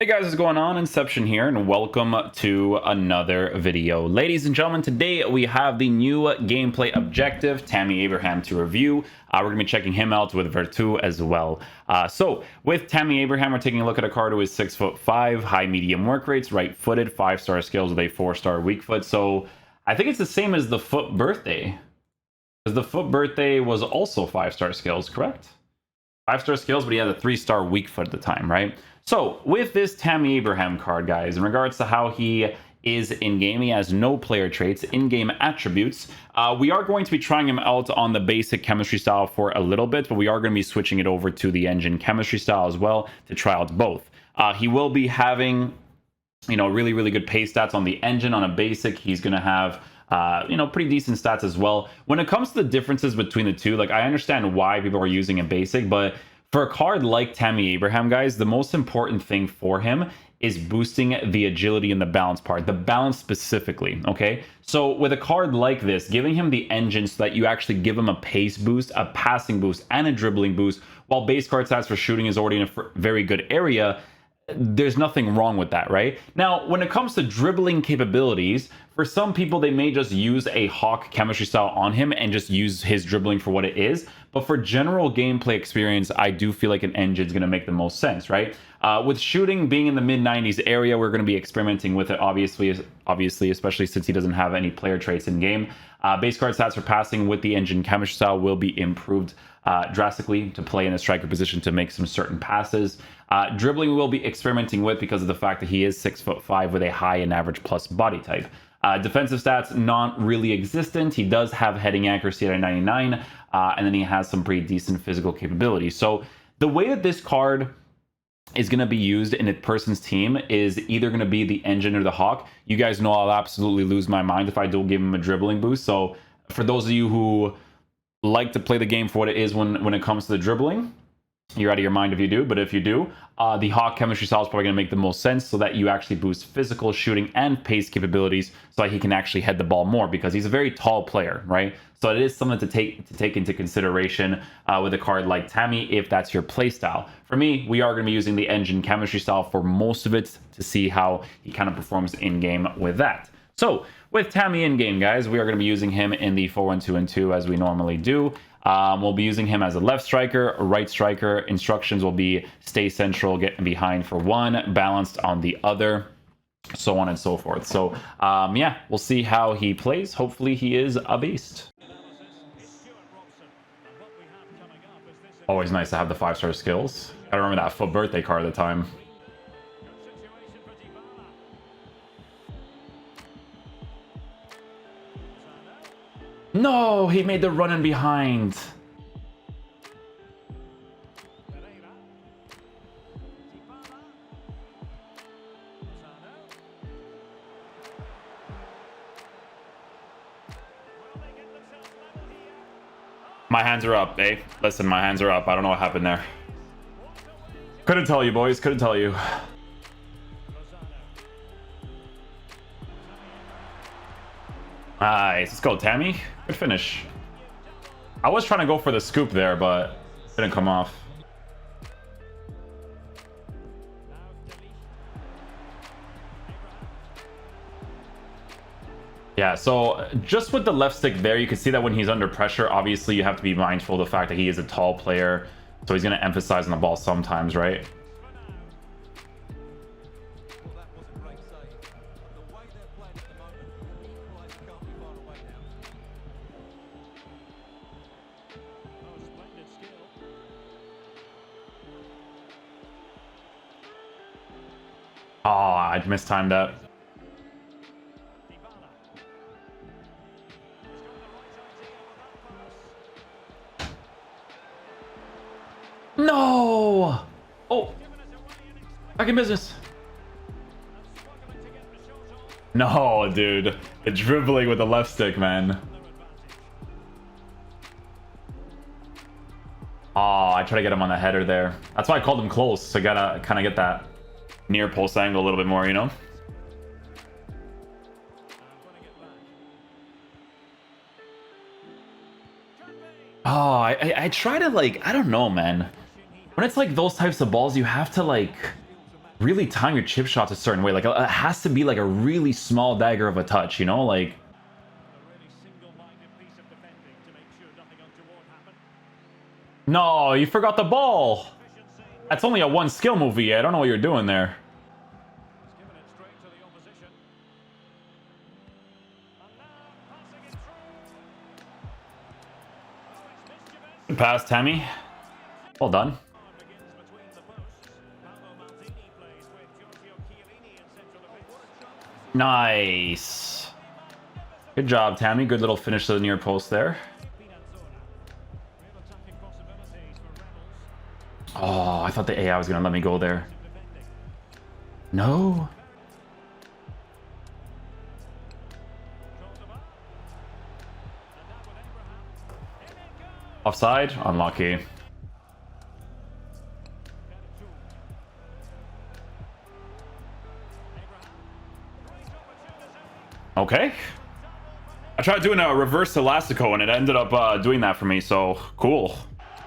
Hey guys, what's going on? Inception here, and welcome to another video. Ladies and gentlemen, today we have the new gameplay objective, Tammy Abraham, to review. We're going to be checking him out with Vertu as well. So with Tammy Abraham, we're taking a look at a card who is 6'5", high medium work rates, right-footed, 5-star skills with a 4-star weak foot. So I think it's the same as the foot birthday, because the foot birthday was also 5-star skills, correct? 5-star skills, but he had a 3-star weak foot at the time, right? So with this Tammy Abraham card, guys, in regards to how he is in-game, he has no player traits, in-game attributes. We are going to be trying him out on the basic chemistry style for a little bit, but we are going to be switching it over to the engine chemistry style as well to try out both. He will be having, really good pace stats on the engine. On a basic, he's going to have pretty decent stats as well. When it comes to the differences between the two, like, I understand why people are using a basic, but for a card like Tammy Abraham, guys, the most important thing for him is boosting the agility and the balance part, the balance specifically, okay? So with a card like this, giving him the engine so that you actually give him a pace boost, a passing boost, and a dribbling boost, while base card stats for shooting is already in a very good area, there's nothing wrong with that, right? Now, when it comes to dribbling capabilities, for some people, they may just use a Hawk chemistry style on him and just use his dribbling for what it is. But for general gameplay experience, I do feel like an engine is going to make the most sense, right? With shooting being in the mid-90s area, we're going to be experimenting with it, obviously, especially since he doesn't have any player traits in game. Base card stats for passing with the engine chemistry style will be improved drastically to play in a striker position to make some certain passes. Dribbling we will be experimenting with because of the fact that he is 6'5" with a high and average plus body type. Defensive stats, not really existent. He does have heading accuracy at a 99, and then he has some pretty decent physical capability. So the way that this card is going to be used in a person's team is either going to be the engine or the Hawk. You guys know I'll absolutely lose my mind if I don't give him a dribbling boost. So for those of you who like to play the game for what it is when it comes to the dribbling, you're out of your mind if you do, but if you do, the Hawk chemistry style is probably going to make the most sense so that you actually boost physical, shooting, and pace capabilities so that he can actually head the ball more, because he's a very tall player, right? So it is something to take into consideration with a card like Tammy if that's your play style. For me, we are going to be using the engine chemistry style for most of it to see how he kind of performs in-game with that. So with Tammy in-game, guys, we are going to be using him in the 4-1-2-2 as we normally do. We'll be using him as a left striker, a right striker. Instructions will be stay central, get behind for one, balanced on the other, so on and so forth. So yeah, we'll see how he plays. Hopefully he is a beast. Always nice to have the 5-star skills. I remember that foot birthday card at the time. No, he made the run in behind. My hands are up, eh? Listen, my hands are up. I don't know what happened there. Couldn't tell you, boys. Couldn't tell you. Nice. Let's go, Tammy. Good finish. I was trying to go for the scoop there, but it didn't come off. Yeah, so just with the left stick there, you can see that when he's under pressure, obviously you have to be mindful of the fact that he is a tall player, so he's going to emphasize on the ball sometimes, right? Oh, I mistimed that. No! Oh! Back in business. No, dude. The dribbling with the left stick, man. Oh, I try to get him on the header there. That's why I called him close. So I gotta kind of get that near post angle a little bit more, you know? Oh, I try to, like, I don't know, man. When it's like those types of balls, you have to, like, really time your chip shots a certain way. Like, it has to be like a really small dagger of a touch, you know? Like, no, you forgot the ball. That's only a one skill movie. I don't know what you're doing there. Good pass, Tammy. Well done. Nice. Good job, Tammy. Good little finish to the near post there. Oh, I thought the AI was going to let me go there. No. Offside? Unlucky. Okay. I tried doing a reverse elastico and it ended up doing that for me, so cool.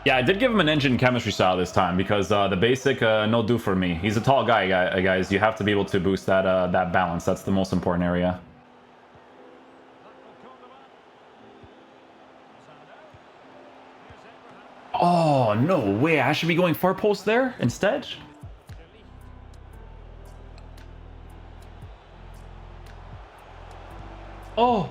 Yeah, I did give him an engine chemistry style this time because the basic no do for me. He's a tall guy, guys. You have to be able to boost that that balance. That's the most important area. Oh, no way. I should be going far post there instead. Oh.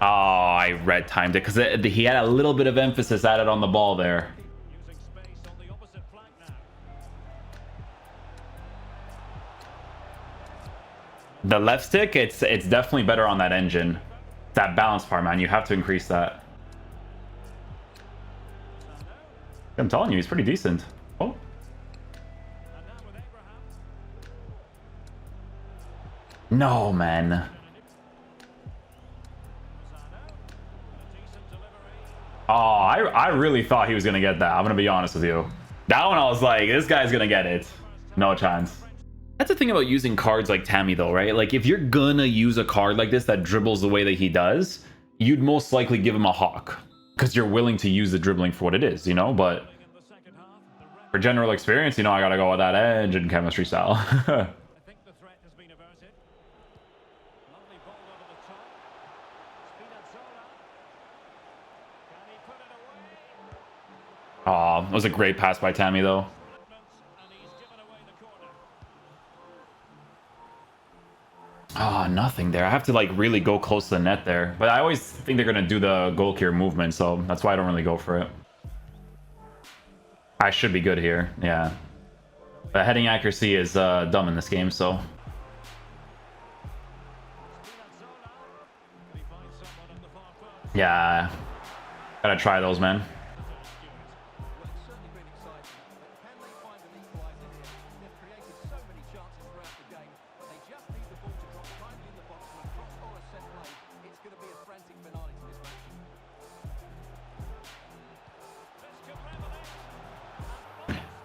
Oh, I red timed it because he had a little bit of emphasis added on the ball there. The left stick, it's definitely better on that engine. That balance part, man, you have to increase that. I'm telling you, he's pretty decent. Oh. No, man. Oh, I really thought he was going to get that. I'm going to be honest with you. That one, I was like, this guy's going to get it. No chance. That's the thing about using cards like Tammy, though, right? Like, if you're gonna use a card like this that dribbles the way that he does, you'd most likely give him a hawk. Because you're willing to use the dribbling for what it is, you know? But for general experience, you know, I gotta go with that engine chemistry style. Aw, that was a great pass by Tammy, though. Ah, oh, nothing there. I have to like really go close to the net there. But I always think they're gonna do the goal clear movement, so that's why I don't really go for it. I should be good here, yeah. But heading accuracy is dumb in this game, so. Yeah, gotta try those, man.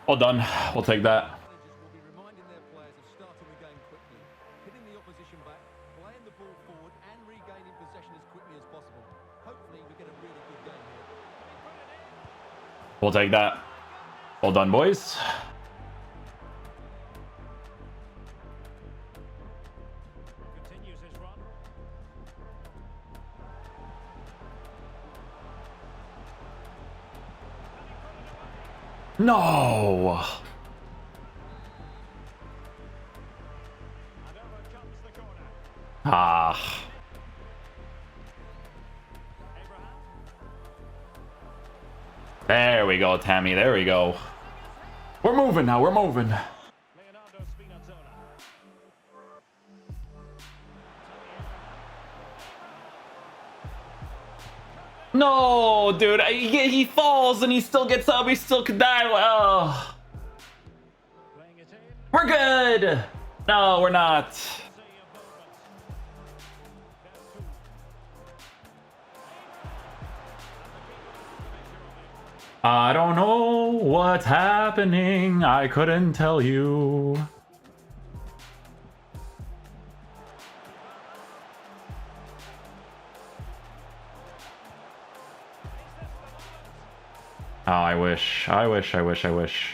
All done. We'll take that. We'll take that. Well done, boys. No. Ah. There we go, Tammy. There we go. We're moving now. We're moving. No, dude. He falls and he still gets up. He still could die. Oh. We're good. No, we're not. I don't know what's happening. I couldn't tell you. Oh, I wish. I wish, I wish, I wish.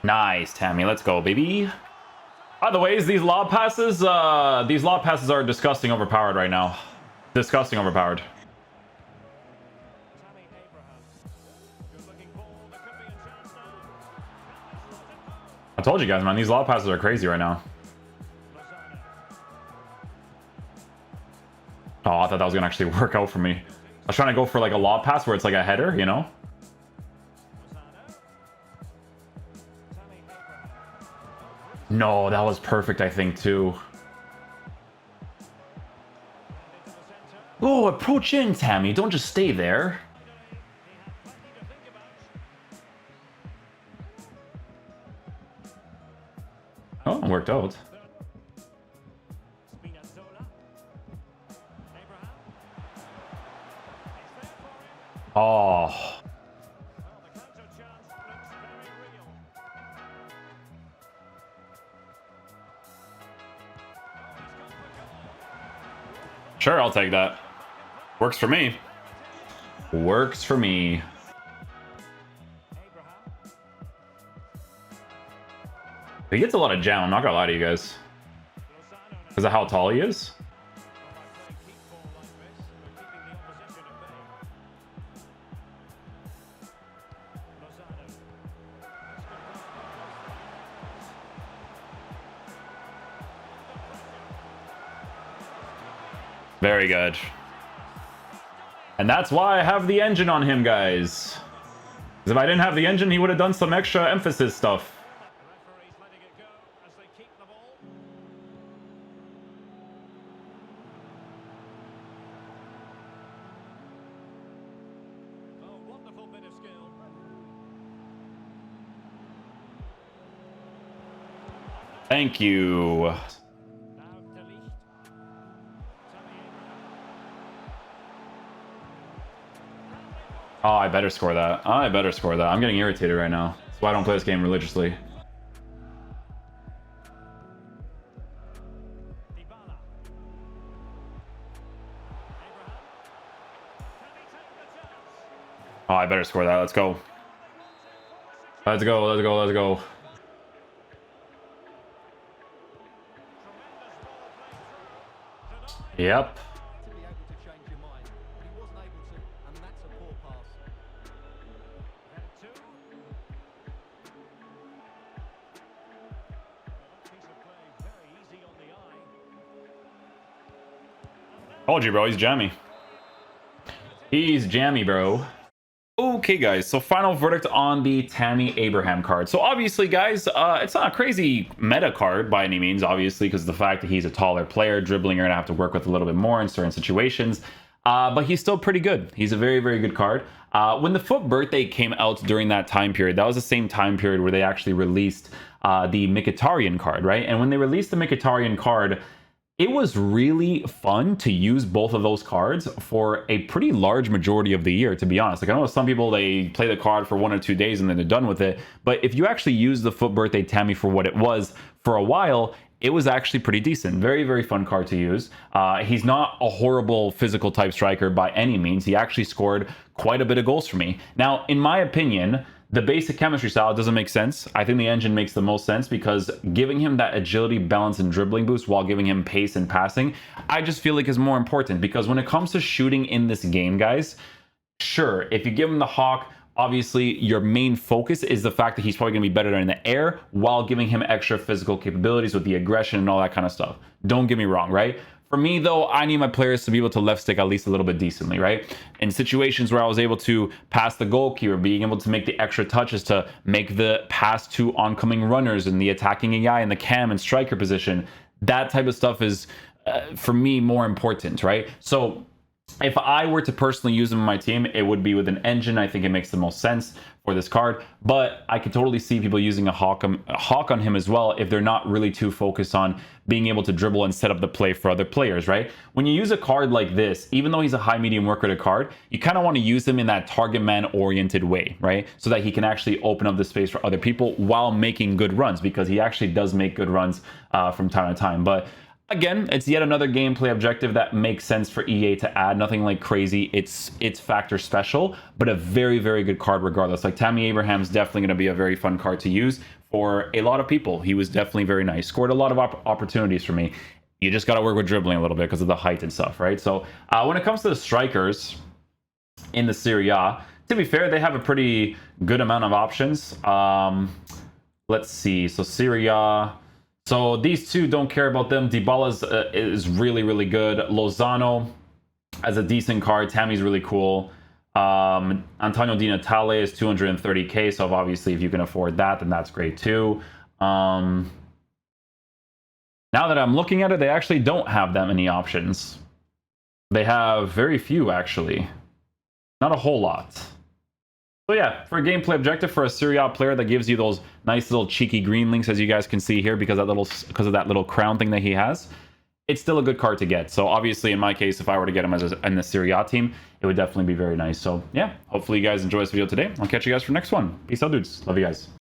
Nice, Tammy. Let's go, baby. By the way, these lob passes are disgusting overpowered right now. Disgusting overpowered. I told you guys, man, these lob passes are crazy right now. Oh, I thought that was gonna actually work out for me. I was trying to go for like a lob pass where it's like a header, you know? No, that was perfect, I think, too. Oh, approach in, Tammy. Don't just stay there. Oh, it worked out. Oh. Sure, I'll take that. Works for me. Works for me. He gets a lot of jam, I'm not gonna lie to you guys. Because of how tall he is. Very good. And that's why I have the engine on him, guys. Because if I didn't have the engine, he would have done some extra emphasis stuff. Thank you. Oh, I better score that. I better score that. I'm getting irritated right now. That's why I don't play this game religiously. Oh, I better score that. Let's go. Let's go, let's go, let's go. Yep. Told you, bro. He's jammy. He's jammy, bro. Okay, guys, so final verdict on the Tammy Abraham card. So obviously, guys, it's not a crazy meta card by any means, obviously, because of the fact that he's a taller player. Dribbling, you're going to have to work with a little bit more in certain situations. But he's still pretty good. He's a very, very good card. When the FUT birthday came out during that time period, that was the same time period where they actually released the Mkhitaryan card, right? And when they released the Mkhitaryan card, it was really fun to use both of those cards for a pretty large majority of the year, to be honest. Like, I know some people, they play the card for 1 or 2 days and then they're done with it. But if you actually use the FUT birthday Tammy for what it was for a while, it was actually pretty decent. Very, very fun card to use. He's not a horrible physical type striker by any means. He actually scored quite a bit of goals for me. Now, in my opinion, the basic chemistry style doesn't make sense. I think the engine makes the most sense because giving him that agility, balance, and dribbling boost while giving him pace and passing, I just feel like is more important. Because when it comes to shooting in this game, guys, sure, if you give him the Hawk, obviously your main focus is the fact that he's probably going to be better in the air while giving him extra physical capabilities with the aggression and all that kind of stuff. Don't get me wrong, right? For me, though, I need my players to be able to left stick at least a little bit decently, right? In situations where I was able to pass the goalkeeper, being able to make the extra touches to make the pass to oncoming runners and the attacking AI in the cam and striker position, that type of stuff is, for me, more important, right? So if I were to personally use him in my team, it would be with an engine. I think it makes the most sense for this card, but I could totally see people using a hawk on him as well if they're not really too focused on being able to dribble and set up the play for other players, right? When you use a card like this, even though he's a high medium work rate card, you kind of want to use him in that target man oriented way, right? So that he can actually open up the space for other people while making good runs, because he actually does make good runs from time to time. But Again, it's yet another gameplay objective that makes sense for EA to add. Nothing like crazy. It's factor special, but a very, very good card regardless. Like Tammy Abraham's definitely going to be a very fun card to use for a lot of people. He was definitely very nice. Scored a lot of opportunities for me. You just got to work with dribbling a little bit because of the height and stuff, right? So when it comes to the strikers in the Serie A, to be fair, they have a pretty good amount of options. Let's see. So Serie A. So these two, don't care about them. Dybala's is really, really good. Lozano as a decent card. Tammy's really cool. Antonio Di Natale is 230k. So obviously, if you can afford that, then that's great too. Now that I'm looking at it, they actually don't have that many options. They have very few, actually. Not a whole lot. So yeah, for a gameplay objective for a Serie A player that gives you those nice little cheeky green links, as you guys can see here, because of that little crown thing that he has, it's still a good card to get. So obviously, in my case, if I were to get him in the Serie A team, it would definitely be very nice. So yeah, hopefully you guys enjoy this video today. I'll catch you guys for the next one. Peace out, dudes. Love you guys.